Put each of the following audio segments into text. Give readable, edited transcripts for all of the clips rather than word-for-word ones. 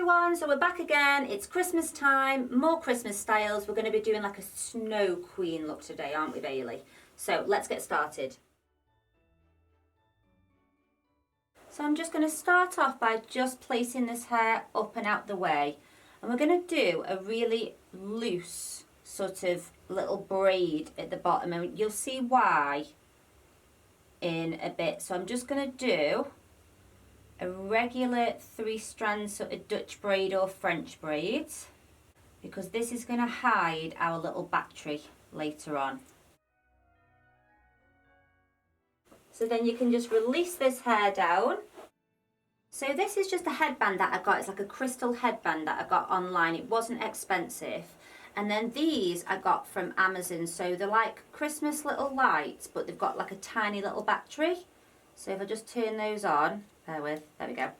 everyone, so we're back again. It's Christmas time, more Christmas styles. We're going to be doing like a snow queen look today, aren't we, Bailey? So let's get started. So I'm just going to start off by just placing this hair up and out the way. And we're going to do a really loose sort of little braid at the bottom, and you'll see why in a bit. So I'm just going to do a regular 3-strand sort of Dutch braid or French braid, because this is going to hide our little battery later on. So then you can just release this hair down. So this is just a headband that I got. It's like a crystal headband that I got online. It wasn't expensive. And then these I got from Amazon. So they're like Christmas little lights, but they've got like a tiny little battery. So if I just turn those on, there we go.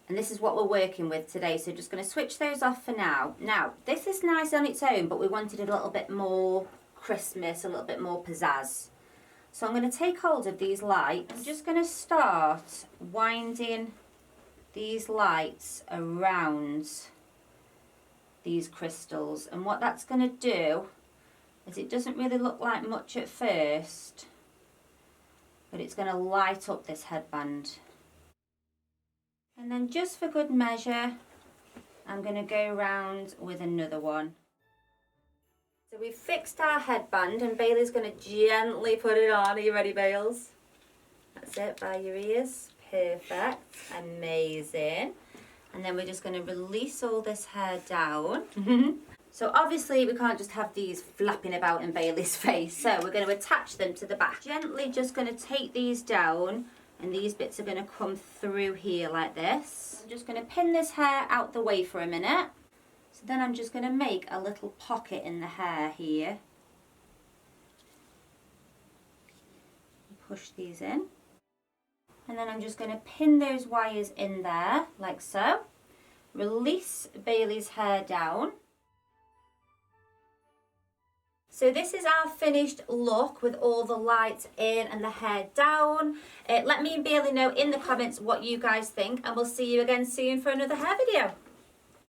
And this is what we're working with today. So just going to switch those off for now. Now, this is nice on its own, but we wanted it a little bit more Christmas, a little bit more pizzazz. So I'm going to take hold of these lights. I'm just going to start winding these lights around these crystals. And what that's going to do is, it doesn't really look like much at first, but it's going to light up this headband. And then just for good measure, I'm going to go around with another one. So we've fixed our headband and Bailey's going to gently put it on. Are you ready, Bales? That's it, by your ears. Perfect. Amazing. And then we're just going to release all this hair down. So obviously we can't just have these flapping about in Bailey's face. So we're going to attach them to the back. Gently just going to take these down, and these bits are going to come through here like this. I'm just going to pin this hair out the way for a minute. So then I'm just going to make a little pocket in the hair here. Push these in. And then I'm just going to pin those wires in there like so. Release Bailey's hair down. So this is our finished look with all the lights in and the hair down. Let me and Bailey know in the comments what you guys think, and we'll see you again soon for another hair video.